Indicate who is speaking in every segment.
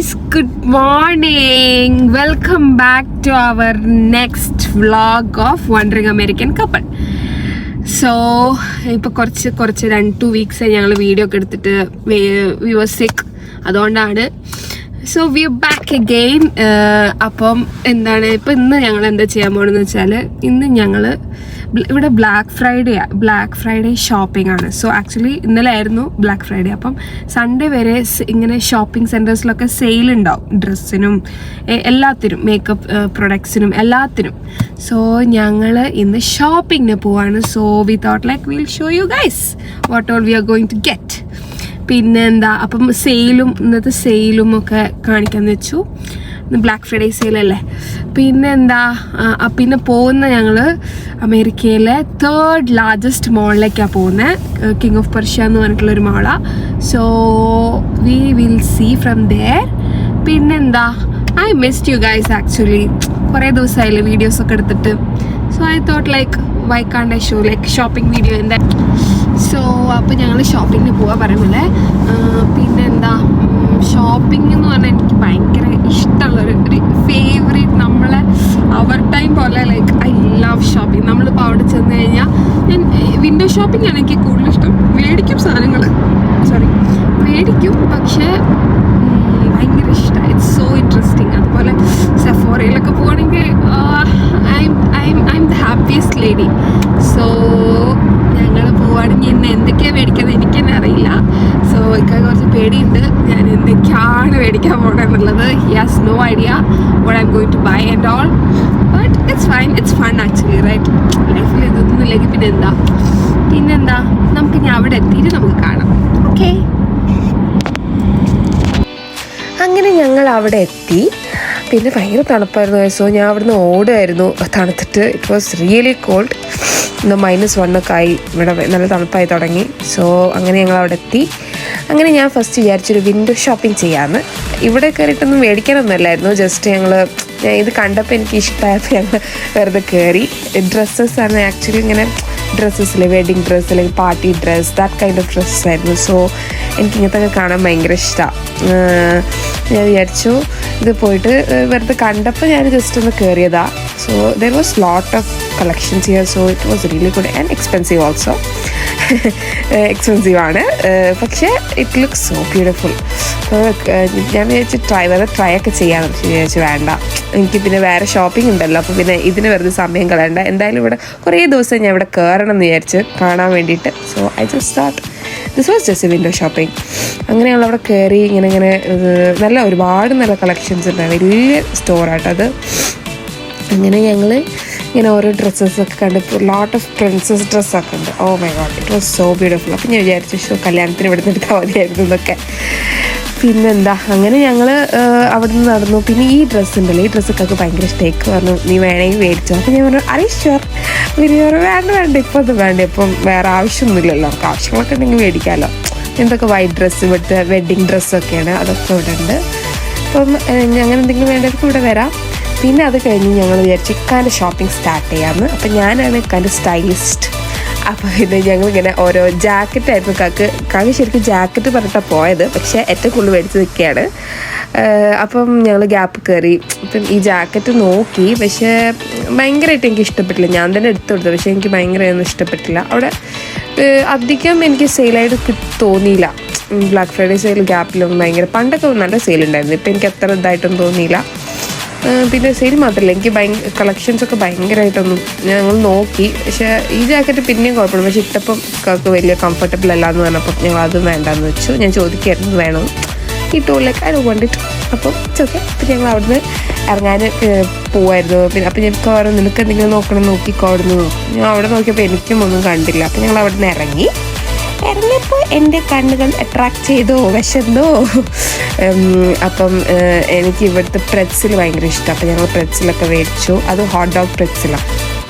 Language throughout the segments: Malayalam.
Speaker 1: guys, good morning. Welcome back to our next vlog of Wandering American Couple. So, ഇപ്പോൾ കുറച്ച് 2 weeks ഞങ്ങൾ വീഡിയോ ഒക്കെ എടുത്തിട്ട് we were sick. അതുകൊണ്ടാണ് so we are back again. അപ്പം എന്താണ് ഇപ്പം ഇന്ന് ഞങ്ങൾ എന്താ ചെയ്യാൻ പോകണമെന്ന് വെച്ചാൽ ഇന്ന് ഞങ്ങൾ ഇവിടെ ബ്ലാക്ക് ഫ്രൈഡേ ഷോപ്പിംഗ് ആണ്. സോ ആക്ച്വലി ഇന്നലെ ആയിരുന്നു ബ്ലാക്ക് ഫ്രൈഡേ. അപ്പം സൺഡേ വരെ ഇങ്ങനെ ഷോപ്പിംഗ് സെൻറ്റേഴ്സിലൊക്കെ സെയിൽ ഉണ്ടാവും, ഡ്രസ്സിനും എല്ലാത്തിനും, മേക്കപ്പ് പ്രൊഡക്ട്സിനും എല്ലാത്തിനും. സോ ഞങ്ങൾ ഇന്ന് ഷോപ്പിങ്ങിന് പോവാണ്. So we thought like will show you guys what all we are going to get. പിന്നെ എന്താ അപ്പം ഇന്നത്തെ സെയിലും ഒക്കെ കാണിക്കാമെന്ന് വെച്ചു. ബ്ലാക്ക് ഫ്രൈഡേ സെയിലല്ലേ. പിന്നെ എന്താ പിന്നെ പോകുന്ന ഞങ്ങൾ അമേരിക്കയിലെ 3rd ലാർജസ്റ്റ് മോളിലേക്കാണ് പോകുന്നത്, കിങ് ഓഫ് പെർഷ്യ എന്ന് പറഞ്ഞിട്ടുള്ളൊരു മോളാണ്. So we will see from there. പിന്നെന്താ I missed you guys. Actually കുറേ ദിവസമായില്ലേ വീഡിയോസൊക്കെ എടുത്തിട്ട്. So I thought like why can't I show like shopping video എന്താ. സോ അപ്പോൾ ഞങ്ങൾ ഷോപ്പിങ്ങിന് പോകാൻ പറയുമ്പോൾ പിന്നെന്താ ഷോപ്പിംഗ് എന്ന് പറഞ്ഞാൽ എനിക്ക് ഭയങ്കര ഇഷ്ടമുള്ളൊരു ഫേവറേറ്റ്, നമ്മളെ അവർ ടൈം പോലെ ലൈക്ക് ഐ ലവ് ഷോപ്പിംഗ്. നമ്മളിപ്പോൾ അവിടെ ചെന്ന് കഴിഞ്ഞാൽ ഞാൻ വിൻഡോ ഷോപ്പിംഗ് ആണ് എനിക്ക് കൂടുതൽ ഇഷ്ടം. മേടിക്കും പക്ഷേ ഭയങ്കര ഇഷ്ടമാണ്. It's so interesting. അതുപോലെ സെഫോറയിലൊക്കെ പോവുകയാണെങ്കിൽ I M the happiest lady. So ഞങ്ങൾ പോവുകയാണെങ്കിൽ ഇന്ന് എന്തൊക്കെയാണ് മേടിക്കുന്നത് എനിക്ക് തന്നെ അറിയില്ല. സോ ഇക്കാൻ കുറച്ച് പേടിയുണ്ട് ഞാൻ എന്തൊക്കെയാണ് മേടിക്കാൻ പോകണമെന്നുള്ളത്. He has no idea what I am going to buy and all. But it's fine, it's fun actually, right? ലൈഫിൽ ഇതൊന്നും ഇല്ലെങ്കിൽ പിന്നെന്താ നമുക്ക് ഇനി അവിടെ എത്തിയിട്ട് നമുക്ക് കാണാം. ഓക്കെ, അങ്ങനെ ഞങ്ങൾ അവിടെ എത്തി. പിന്നെ ഭയങ്കര തണുപ്പായിരുന്നു. സോ ഞാൻ അവിടുന്ന് ഓടുമായിരുന്നു തണുത്തിട്ട്. It was really cold. ഇന്ന് -1 ഒക്കെ ആയി, ഇവിടെ നല്ല തണുപ്പായി തുടങ്ങി. സോ അങ്ങനെ ഞങ്ങൾ അവിടെ എത്തി. അങ്ങനെ ഞാൻ ഫസ്റ്റ് വിചാരിച്ചൊരു വിൻഡോ ഷോപ്പിംഗ് ചെയ്യാമെന്ന്. ഇവിടെ കയറിയിട്ടൊന്നും മേടിക്കാനൊന്നുമല്ലായിരുന്നു, ജസ്റ്റ് ഞാൻ ഇത് കണ്ടപ്പോൾ എനിക്ക് ഇഷ്ടമായപ്പോൾ ഞങ്ങൾ വെറുതെ കയറി. ഡ്രസ്സസ് ആണ് ആക്ച്വലി, ഇങ്ങനെ ഡ്രസ്സസിലെ വെഡിങ് ഡ്രസ്സ് അല്ലെങ്കിൽ party dress, that kind of dresses ആയിരുന്നു. സോ എനിക്ക് ഇങ്ങനത്തെ കാണാൻ ഭയങ്കര ഇഷ്ടമാണ്. ഞാൻ വിചാരിച്ചു ഇത് പോയിട്ട് വെറുതെ കണ്ടപ്പോൾ ഞാൻ ജസ്റ്റ് ഒന്ന് കയറിയതാണ്. So there was lot of collections here. So it was really good and expensive also. Expensive ആണ്, പക്ഷേ ഇറ്റ് ലുക്സ് സോ ബ്യൂട്ടിഫുൾ. ഞാൻ വിചാരിച്ചു ട്രൈ ഒക്കെ ചെയ്യാമെന്ന് വിചാരിച്ചു. വേണ്ട, എനിക്ക് പിന്നെ വേറെ ഷോപ്പിംഗ് ഉണ്ടല്ലോ, അപ്പോൾ പിന്നെ ഇതിന് വെറുതെ സമയം കളയണ്ട. എന്തായാലും ഇവിടെ കുറേ ദിവസം ഞാൻ ഇവിടെ കയറണം എന്ന് വിചാരിച്ച് കാണാൻ വേണ്ടിയിട്ട്. So I just start. This was just window shopping. അങ്ങനെ ഞങ്ങളവിടെ കയറി. ഇങ്ങനെ നല്ല ഒരുപാട് നല്ല കളക്ഷൻസ് ഉണ്ടായി, വലിയ സ്റ്റോറായിട്ടത്. അങ്ങനെ ഞങ്ങൾ ഇങ്ങനെ ഓരോ ഡ്രസ്സസൊക്കെ കണ്ടപ്പോൾ ലോട്ട് ഓഫ് പ്രിൻസസ് ഡ്രസ്സൊക്കെ ഉണ്ട്. Oh my god, it was so beautiful. അപ്പം ഞാൻ വിചാരിച്ചു കല്യാണത്തിന് ഇവിടെ നിന്ന് എടുത്താൽ മതിയായിരുന്നു എന്നൊക്കെ. പിന്നെന്താ അങ്ങനെ ഞങ്ങൾ അവിടെ നിന്ന് നടന്നു. പിന്നെ ഈ ഡ്രസ്സ് ഉണ്ടല്ലോ, ഈ ഡ്രസ്സൊക്കെ ഭയങ്കര ഇഷ്ടേക്ക് പറഞ്ഞു, നീ വേണമെങ്കിൽ മേടിച്ചോ. അപ്പം ഞാൻ പറഞ്ഞു അറി ഷുവർ. പിന്നെ വേണ്ട ഇപ്പോൾ അത് വേണ്ട, ഇപ്പം വേറെ ആവശ്യമൊന്നുമില്ലല്ലോ, നമുക്ക് ആവശ്യങ്ങളൊക്കെ ഉണ്ടെങ്കിൽ മേടിക്കാമല്ലോ. എന്തൊക്കെ വൈറ്റ് ഡ്രസ്സ്, ഇവിടുത്തെ വെഡ്ഡിങ് ഡ്രസ്സൊക്കെയാണ്, അതൊക്കെ ഇവിടെ ഉണ്ട്. അപ്പം അങ്ങനെ എന്തെങ്കിലും വേണ്ടവർക്ക് ഇവിടെ വരാം. പിന്നെ അത് കഴിഞ്ഞ് ഞങ്ങൾ വിചാരിച്ചു ഇക്കാൻ്റെ ഷോപ്പിംഗ് സ്റ്റാർട്ട് ചെയ്യാമെന്ന്. അപ്പം ഞാനാണ് ഇക്കാൻ്റെ സ്റ്റൈലിസ്റ്റ്. അപ്പോൾ പിന്നെ ഞങ്ങളിങ്ങനെ ഓരോ ജാക്കറ്റായിരുന്നു കാക്ക് ശരിക്കും ജാക്കറ്റ് പറഞ്ഞിട്ടാണ് പോയത്, പക്ഷേ ഏറ്റവും കൂടുതൽ മേടിച്ച് നിൽക്കുകയാണ്. അപ്പം ഞങ്ങൾ ഗ്യാപ്പ് കയറി. അപ്പം ഈ ജാക്കറ്റ് നോക്കി, പക്ഷേ ഭയങ്കരമായിട്ട് എനിക്ക് ഇഷ്ടപ്പെട്ടില്ല. ഞാൻ തന്നെ എടുത്തു കൊടുത്തു, പക്ഷേ എനിക്ക് ഭയങ്കരമൊന്നും ഇഷ്ടപ്പെട്ടില്ല. അവിടെ അധികം എനിക്ക് സെയിലായിട്ട് തോന്നിയില്ല. ബ്ലാക്ക് ഫ്രൈഡേ സെയിൽ ഗ്യാപ്പിലൊന്നും ഭയങ്കര പണ്ടൊക്കെ നല്ല സെയിലുണ്ടായിരുന്നു. ഇപ്പം എനിക്ക് അത്ര ഇതായിട്ടൊന്നും തോന്നിയില്ല. പിന്നെ സെയിൽ മാത്രമല്ല, എനിക്ക് കളക്ഷൻസൊക്കെ ഭയങ്കരമായിട്ടൊന്നും ഞങ്ങൾ നോക്കി. പക്ഷേ ഈ ജാക്കറ്റ് പിന്നെയും കുഴപ്പമില്ല, പക്ഷേ ഇട്ടപ്പം കാക്ക് വലിയ കംഫർട്ടബിൾ അല്ല എന്ന് പറഞ്ഞപ്പോൾ ഞങ്ങൾ അതും വേണ്ടാന്ന് വെച്ചു. ഞാൻ ചോദിക്കായിരുന്നു വേണോ, ഈ ടൂളിലേക്ക് അത് കൊണ്ടിട്ട്. അപ്പം ഓക്കെ. അപ്പം ഞങ്ങൾ അവിടുന്ന് ഇറങ്ങാൻ പോവായിരുന്നു. പിന്നെ അപ്പം ഞാൻ പറഞ്ഞു നിനക്ക് എന്തെങ്കിലും നോക്കണം നോക്കിക്കോ. അവിടുന്ന് നോക്കും. ഞാൻ അവിടെ നോക്കിയപ്പോൾ എനിക്കും ഒന്നും കണ്ടില്ല. അപ്പം ഞങ്ങൾ അവിടെ നിന്ന് ഇറങ്ങിയപ്പോൾ എൻ്റെ കണ്ണുകൾ അട്രാക്ട് ചെയ്തോ, വിശന്നോ. അപ്പം എനിക്ക് ഇവിടുത്തെ പ്രെറ്റ്സിൽ ഭയങ്കര ഇഷ്ടമാണ്. അപ്പം ഞങ്ങൾ പ്രെറ്റ്സിലൊക്കെ മേടിച്ചു. അത് ഹോട്ട് ഡോഗ് പ്രെറ്റ്സിലാണ്,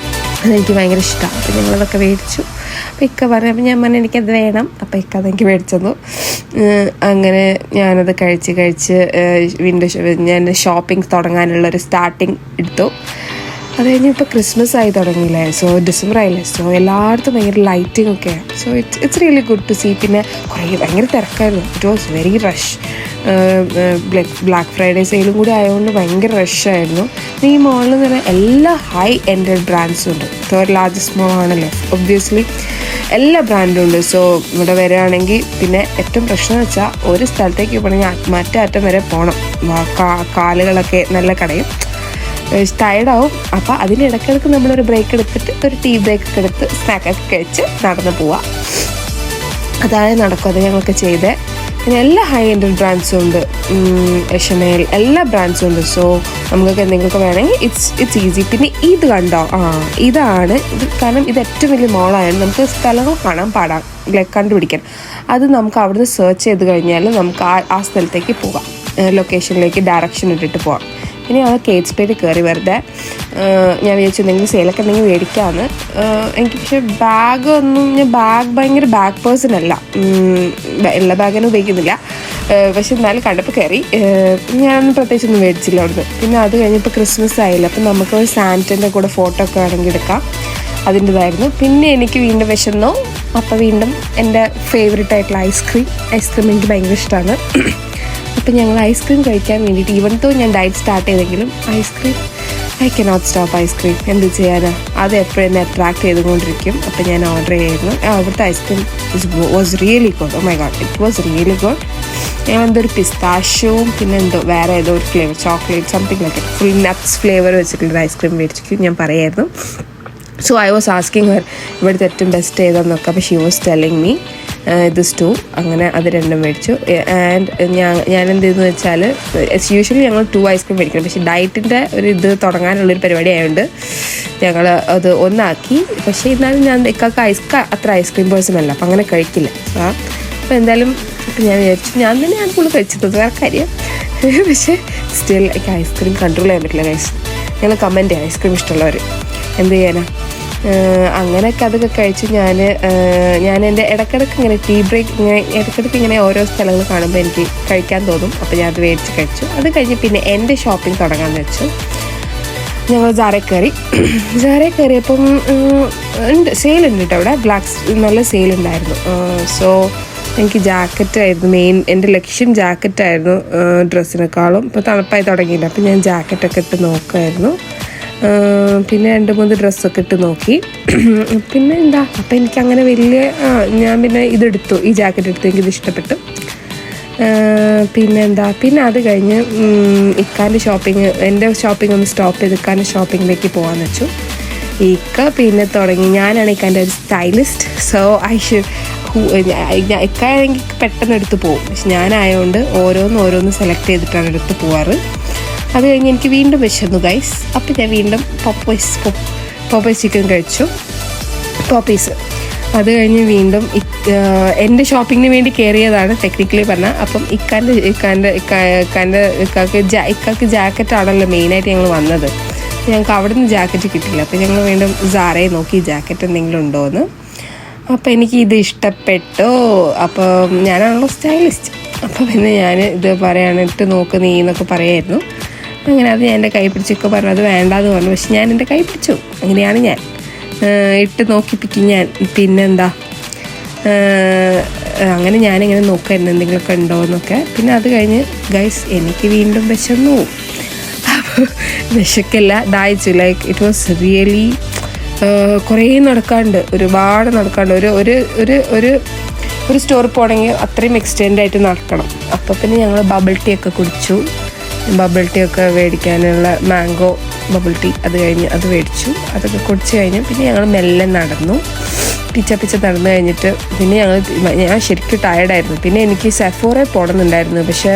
Speaker 1: അതെനിക്ക് ഭയങ്കര ഇഷ്ടമാണ്. അപ്പം ഞങ്ങളതൊക്കെ മേടിച്ചു. അപ്പോൾ ഇക്ക പറഞ്ഞു, അപ്പം ഞാൻ പറഞ്ഞു എനിക്കത് വേണം. അപ്പോൾ ഇക്ക അതെനിക്ക് മേടിച്ചു തന്നു. അങ്ങനെ ഞാനത് കഴിച്ച് ഞാൻ ഷോപ്പിംഗ് തുടങ്ങാനുള്ളൊരു സ്റ്റാർട്ടിങ് എടുത്തു. അത് കഴിഞ്ഞ് ഇപ്പോൾ ക്രിസ്മസ് ആയി തുടങ്ങിയില്ലേ, സോ ഡിസംബർ ആയില്ലേ, സോ എല്ലായിടത്തും ഭയങ്കര ലൈറ്റിംഗ് ഒക്കെ. So it's really good to see. പിന്നെ ഭയങ്കര തിരക്കായിരുന്നു. It was very rush. Black Friday സെയിലും കൂടി ആയതുകൊണ്ട് ഭയങ്കര റഷായിരുന്നു. ഈ മോളിൽ എന്ന് പറഞ്ഞാൽ എല്ലാ ഹൈ എൻഡഡ് ബ്രാൻഡ്സും ഉണ്ട്. തേർഡ് ലാർജസ്റ്റ് മോൾ ആണല്ലോ, ഒബ്വിയസ്ലി എല്ലാ ബ്രാൻഡും ഉണ്ട്. സോ ഇവിടെ വരികയാണെങ്കിൽ പിന്നെ ഏറ്റവും പ്രശ്നം എന്ന് വെച്ചാൽ ഒരു സ്ഥലത്തേക്ക് പോകണമെങ്കിൽ മറ്റേ അറ്റം വരെ പോകണം. കാലുകളൊക്കെ നല്ല കടയും, ടയർഡാവും. അപ്പോൾ അതിനിടയ്ക്കിടയ്ക്ക് നമ്മളൊരു ബ്രേക്ക് എടുത്തിട്ട് ഒരു ടീ ബ്രേക്ക് ഒക്കെ എടുത്ത് സ്നാക്കൊക്കെ കഴിച്ച് നടന്ന് പോവാം. അതാണ് നടക്കും. അത് ഞങ്ങൾക്ക് ചെയ്തേ. പിന്നെ എല്ലാ ഹൈ എൻഡ് ബ്രാൻഡ്സും ഉണ്ട്, ഷനേൽ എല്ലാ ബ്രാൻഡ്സും ഉണ്ട്. സോ നമുക്കൊക്കെ എന്തെങ്കിലുമൊക്കെ വേണമെങ്കിൽ ഇറ്റ്സ് ഈസി. പിന്നെ ഇത് കണ്ടോ, ഇതാണ് ഇത്. കാരണം ഇത് ഏറ്റവും വലിയ മോളായതുകൊണ്ട് നമുക്ക് സ്ഥലങ്ങൾ കാണാൻ പാടാം, കണ്ടുപിടിക്കാൻ. അത് നമുക്ക് അവിടുന്ന് സെർച്ച് ചെയ്ത് കഴിഞ്ഞാൽ നമുക്ക് ആ സ്ഥലത്തേക്ക് പോകാം, ലൊക്കേഷനിലേക്ക് ഡയറക്ഷൻ ഇട്ടിട്ട് പോകാം. പിന്നെ ഞങ്ങൾ കേറ്റ് സ്പേഡ് കയറി വെറുതെ ഞാൻ വിചാരിച്ചു എന്തെങ്കിലും സെയിലൊക്കെ എന്തെങ്കിലും മേടിക്കാമെന്ന്. എനിക്ക് പക്ഷേ ഞാൻ ഭയങ്കര ബാഗ് പേഴ്സൺ അല്ല, എല്ലാ ബാഗൊന്നും ഉപയോഗിക്കുന്നില്ല. പക്ഷെ എന്നാലും കണ്ടപ്പോൾ കയറി. ഞാനൊന്നും പ്രത്യേകിച്ചൊന്നും മേടിച്ചില്ല അവിടുന്ന്. പിന്നെ അത് കഴിഞ്ഞപ്പോൾ ക്രിസ്മസ് ആയില്ല, അപ്പം നമുക്ക് സാന്റൻ്റെ കൂടെ ഫോട്ടോ ഒക്കെ വേണമെങ്കിൽ എടുക്കാം, അതിൻ്റെതായിരുന്നു. പിന്നെ എനിക്ക് വീണ്ടും വിശന്നു. അപ്പോൾ വീണ്ടും എൻ്റെ ഫേവറേറ്റ് ആയിട്ടുള്ള ഐസ്ക്രീം എനിക്ക് ഭയങ്കര ഇഷ്ടമാണ്. അപ്പം ഞങ്ങൾ ഐസ്ക്രീം കഴിക്കാൻ വേണ്ടിയിട്ട്, ഈവൻ തോ ഞാൻ ഡയറ്റ് സ്റ്റാർട്ട് ചെയ്തെങ്കിലും ice cream I cannot stop ice cream. എന്ത് ചെയ്യാനാ, അത് എപ്പോഴും എന്നെ അട്രാക്ട് ചെയ്തുകൊണ്ടിരിക്കും. അപ്പം ഞാൻ ഓർഡർ ചെയ്യായിരുന്നു. അവിടുത്തെ ice cream was really good. Oh my god, it was really good. ഞാൻ എന്തൊരു പിസ്താഷ്യവും പിന്നെ വേറെ ഏതോ ഒരു flavour, chocolate something like full nuts flavour വെച്ചിട്ടുള്ളൊരു ഐസ്ക്രീം മേടിച്ചിട്ട് ഞാൻ പറയായിരുന്നു. So I was asking her ഇവിടുത്തെ ഏറ്റവും ബെസ്റ്റ് ഏതാന്നൊക്കെ. അപ്പോൾ she was telling me this two. അങ്ങനെ അത് രണ്ടും മേടിച്ചു. ആൻഡ് ഞാൻ എന്ത് ചെയ്തെന്ന് വെച്ചാൽ, യൂഷ്വലി ഞങ്ങൾ 2 ഐസ്ക്രീം മേടിക്കണം. പക്ഷേ ഡയറ്റിൻ്റെ ഒരു ഇത് തുടങ്ങാനുള്ളൊരു പരിപാടി ആയതുകൊണ്ട് ഞങ്ങൾ അത് ഒന്നാക്കി. പക്ഷേ എന്നാലും ഞാൻ അത്ര ഐസ്ക്രീം പേഴ്സൺ അല്ല, അപ്പം അങ്ങനെ കഴിക്കില്ല. അപ്പോൾ എന്തായാലും ഞാൻ വിചാരിച്ചു ഞാൻ തന്നെയാണ് ഫുള്ള് കഴിച്ചത്, വേറെ കാര്യം. പക്ഷേ സ്റ്റിൽ എനിക്ക് ഐസ്ക്രീം കൺട്രോൾ ചെയ്യാൻ പറ്റില്ല ഗൈസ്. ഞങ്ങൾ കമൻറ്റ് ചെയ്യാം ഐസ്ക്രീം ഇഷ്ടമുള്ളവർ. എന്ത് ചെയ്യാനാ. അങ്ങനെയൊക്കെ അതൊക്കെ കഴിച്ച് ഞാൻ എൻ്റെ ഇടയ്ക്കിടയ്ക്ക് ഇങ്ങനെ ടീ ബ്രേക്ക് ഇടയ്ക്കിടയ്ക്ക് ഇങ്ങനെ ഓരോ സ്ഥലങ്ങൾ കാണുമ്പോൾ എനിക്ക് കഴിക്കാൻ തോന്നും. അപ്പോൾ ഞാൻ അത് മേടിച്ച് കഴിച്ചു. അത് കഴിഞ്ഞ് പിന്നെ എൻ്റെ ഷോപ്പിംഗ് തുടങ്ങാമെന്ന് വെച്ചു. ഞങ്ങൾ ജാറയിൽ കയറിയപ്പം ഉണ്ട്, സെയിലുണ്ട് കേട്ടോ അവിടെ. നല്ല സെയിലുണ്ടായിരുന്നു. സോ എനിക്ക് ജാക്കറ്റായിരുന്നു മെയിൻ, എൻ്റെ ലക്ഷ്യം ജാക്കറ്റായിരുന്നു ഡ്രസ്സിനേക്കാളും. ഇപ്പോൾ തണുപ്പായി തുടങ്ങിയില്ല, അപ്പോൾ ഞാൻ ജാക്കറ്റൊക്കെ ഇട്ട് നോക്കുമായിരുന്നു. പിന്നെ 2-3 ഡ്രസ്സൊക്കെ ഇട്ട് നോക്കി. പിന്നെ എന്താ, അപ്പം എനിക്കങ്ങനെ ഞാൻ പിന്നെ ഇതെടുത്തു, ഈ ജാക്കറ്റ് എടുത്തു, എനിക്കിത് ഇഷ്ടപ്പെട്ടു. പിന്നെ അത് കഴിഞ്ഞ് ഇക്കാൻ്റെ ഷോപ്പിംഗ്, എൻ്റെ ഷോപ്പിംഗ് ഒന്ന് സ്റ്റോപ്പ് ചെയ്ത് ഇക്കാൻ്റെ ഷോപ്പിങ്ങിലേക്ക് പോകാമെന്ന് വെച്ചു. പിന്നെ തുടങ്ങി. ഞാനാണ് ഇക്കാൻ്റെ ഒരു സ്റ്റൈലിസ്റ്റ്. സോ ഇക്കാണെങ്കിൽ പെട്ടെന്ന് എടുത്ത് പോകും. പക്ഷെ ഞാനായതുകൊണ്ട് ഓരോന്ന് സെലക്ട് ചെയ്തിട്ടാണ് എടുത്ത് പോവാറ്. അത് കഴിഞ്ഞ് എനിക്ക് വീണ്ടും വിശന്നു ഗൈസ്. അപ്പം ഞാൻ വീണ്ടും പോപ്പൈസ് ചിക്കൻ കഴിച്ചു, പോപ്പീസ്. അത് കഴിഞ്ഞ് വീണ്ടും എൻ്റെ ഷോപ്പിങ്ങിന് വേണ്ടി കയറിയതാണ് ടെക്നിക്കലി പറഞ്ഞാൽ. അപ്പം ഇക്കാക്ക് ജാക്കറ്റാണല്ലോ മെയിനായിട്ട് ഞങ്ങൾ വന്നത്. ഞങ്ങൾക്ക് അവിടെ നിന്ന് ജാക്കറ്റ് കിട്ടില്ല. അപ്പം ഞങ്ങൾ വീണ്ടും സാറയെ നോക്കി ജാക്കറ്റ് എന്തെങ്കിലും ഉണ്ടോ എന്ന്. അപ്പോൾ എനിക്ക് ഇത് ഇഷ്ടപ്പെട്ടു. അപ്പം ഞാനാണല്ലോ സ്റ്റൈലിസ്റ്റ്. അപ്പോൾ പിന്നെ ഞാൻ ഇത് പറയാനിട്ട് നോക്ക് നീ എന്നൊക്കെ പറയായിരുന്നു. അങ്ങനെ അത് ഞാൻ എൻ്റെ കൈ പിടിച്ചൊക്കെ പറഞ്ഞു, അത് വേണ്ടാന്ന് പറഞ്ഞു. പക്ഷെ ഞാൻ എൻ്റെ കൈ പിടിച്ചു. അങ്ങനെയാണ് ഞാൻ ഇട്ട് നോക്കിപ്പിക്കും ഞാൻ. പിന്നെന്താ, അങ്ങനെ ഞാനിങ്ങനെ നോക്കായിരുന്നു എന്തെങ്കിലുമൊക്കെ ഉണ്ടോ എന്നൊക്കെ. പിന്നെ അത് കഴിഞ്ഞ് ഗൈസ് എനിക്ക് വീണ്ടും വിശന്നു. അപ്പോൾ വിശക്കല്ല, ദാഹിച്ചു. ലൈക്ക് ഇറ്റ് വാസ് റിയലി കുറേ നടക്കാണ്ട്, ഒരുപാട് നടക്കാണ്ട്. ഒരു സ്റ്റോറിൽ പോകണമെങ്കിൽ അത്രയും എക്സ്റ്റെൻഡ് ആയിട്ട് നടക്കണം. അപ്പോൾ പിന്നെ ഞങ്ങൾ ബബിൾ ടീ ഒക്കെ കുടിച്ചു. ബബിൾ ടീ ഒക്കെ മേടിക്കാനുള്ള മാംഗോ ബബിൾ ടീ അത് കഴിഞ്ഞ് അത് മേടിച്ചു. അതൊക്കെ കുടിച്ച് കഴിഞ്ഞ് പിന്നെ ഞങ്ങൾ മെല്ലെ നടന്നു, പിച്ച നടന്നു കഴിഞ്ഞിട്ട് പിന്നെ ഞാൻ ശരിക്കും ടയർഡായിരുന്നു. പിന്നെ എനിക്ക് സെഫോറയിൽ പോകണമെന്നുണ്ടായിരുന്നു. പക്ഷേ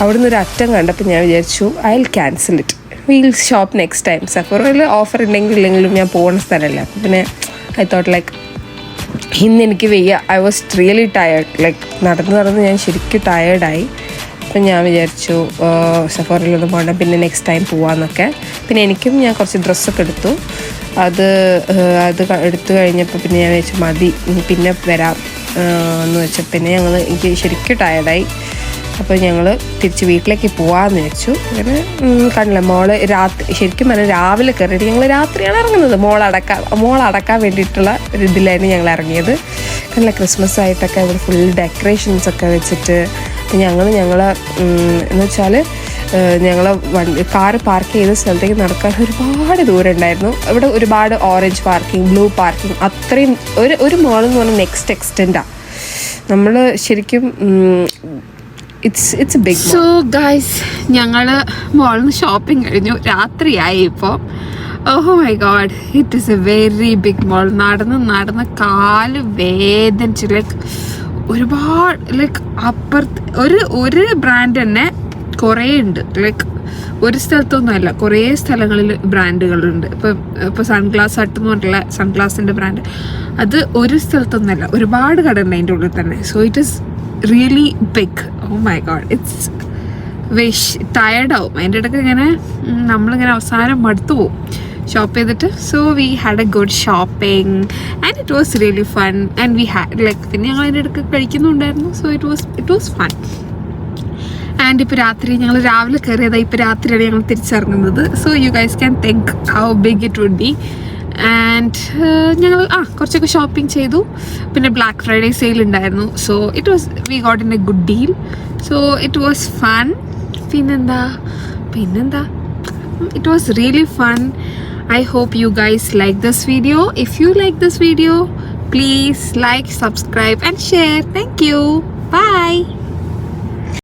Speaker 1: അവിടെ നിന്നൊരു അറ്റം കണ്ടപ്പോൾ ഞാൻ വിചാരിച്ചു I will cancel it, we'll shop next time. സെഫോറയിൽ ഓഫർ ഉണ്ടെങ്കിൽ ഇല്ലെങ്കിലും ഞാൻ പോകുന്ന സ്ഥലമല്ല. അപ്പോൾ പിന്നെ ഐ തോട്ട് ലൈക്ക് ഇന്ന് എനിക്ക് വയ്യ. I was really tired. Like നടന്ന് ഞാൻ ശരിക്കും ടയേർഡായി. അപ്പം ഞാൻ വിചാരിച്ചു സെഫോറയിലൊന്നും പോകണ്ട, പിന്നെ നെക്സ്റ്റ് ടൈം പോവാമെന്നൊക്കെ. പിന്നെ ഞാൻ കുറച്ച് ഡ്രസ്സൊക്കെ എടുത്തു. അത് എടുത്തു കഴിഞ്ഞപ്പോൾ പിന്നെ ഞാൻ വിചാരിച്ചു മതി, പിന്നെ വരാം എന്ന് വെച്ചാൽ പിന്നെ എനിക്ക് ശരിക്കും ടയേർഡായി. അപ്പോൾ ഞങ്ങൾ തിരിച്ച് വീട്ടിലേക്ക് പോകാമെന്ന് വെച്ചു. അങ്ങനെ കണ്ടില്ല മോള് ശരിക്കും പറഞ്ഞാൽ രാവിലെ കയറിയിട്ട് ഞങ്ങൾ രാത്രിയാണ് ഇറങ്ങുന്നത്. മോളടക്കാൻ വേണ്ടിയിട്ടുള്ള ഒരു ഇതിലായിരുന്നു ഞങ്ങൾ ഇറങ്ങിയത്. കണ്ടില്ല ക്രിസ്മസ് ആയിട്ടൊക്കെ ഇവിടെ ഫുൾ ഡെക്കറേഷൻസ് ഒക്കെ വെച്ചിട്ട്. അപ്പം ഞങ്ങൾ എന്ന് വെച്ചാൽ ഞങ്ങൾ കാറ് പാർക്ക് ചെയ്ത സ്ഥലത്തേക്ക് നടക്കാൻ ഒരുപാട് ദൂരം ഉണ്ടായിരുന്നു. ഇവിടെ ഒരുപാട് ഓറഞ്ച് പാർക്കിംഗ്, ബ്ലൂ പാർക്കിംഗ്, അത്രയും ഒരു മോളെന്ന് പറഞ്ഞാൽ നെക്സ്റ്റ് എക്സ്റ്റെൻഡാണ്. നമ്മൾ ശരിക്കും ഇറ്റ്സ് ബിഗ്.
Speaker 2: സോ ഗൈസ്, ഞങ്ങൾ മോളിൽ നിന്ന് ഷോപ്പിംഗ് കഴിഞ്ഞു. രാത്രിയായി ഇപ്പോൾ. Oh my god, it is a very big mall. നടന്ന് കാല് വേദനിച്ച്. ലൈക്ക് ഒരുപാട് ലൈക്ക് അപ്പുറത്ത് ഒരു ബ്രാൻഡ് തന്നെ കുറേ ഉണ്ട്. ലൈക്ക് ഒരു സ്ഥലത്തൊന്നുമല്ല, കുറേ സ്ഥലങ്ങളിൽ ബ്രാൻഡുകളുണ്ട്. ഇപ്പോൾ സൺഗ്ലാസ് ഹട്ട് എന്ന് പറഞ്ഞിട്ടുള്ള സൺഗ്ലാസിൻ്റെ ബ്രാൻഡ്, അത് ഒരു സ്ഥലത്തൊന്നുമല്ല, ഒരുപാട് കട ഉണ്ട് അതിൻ്റെ ഉള്ളിൽ തന്നെ. So it is really big. Oh my god, it's ടയർഡാവും അതിൻ്റെ ഇടയ്ക്ക്. ഇങ്ങനെ നമ്മളിങ്ങനെ അവസാനം മടുത്തു പോവും ഷോപ്പ് ചെയ്തിട്ട്. So we had a good shopping and it was really fun. And we had like പിന്നെ ഞങ്ങൾ അതിൻ്റെ ഇടയ്ക്ക് കഴിക്കുന്നുണ്ടായിരുന്നു. So it was fun. And ഇപ്പോൾ ഞങ്ങൾ രാവിലെ കയറിയതാണ്, ഇപ്പോൾ രാത്രിയാണ് ഞങ്ങൾ തിരിച്ചിറങ്ങുന്നത്. So you guys can think how big it would be. And ഞങ്ങൾ കുറച്ചൊക്കെ ഷോപ്പിംഗ് ചെയ്തു. പിന്നെ ബ്ലാക്ക് ഫ്രൈഡേ സെയിൽ ഉണ്ടായിരുന്നു. So we got in a good deal. So it was fun. പിന്നെന്താ it was really fun. I hope you guys like this video. If you like this video, please like, subscribe and share. Thank you. Bye.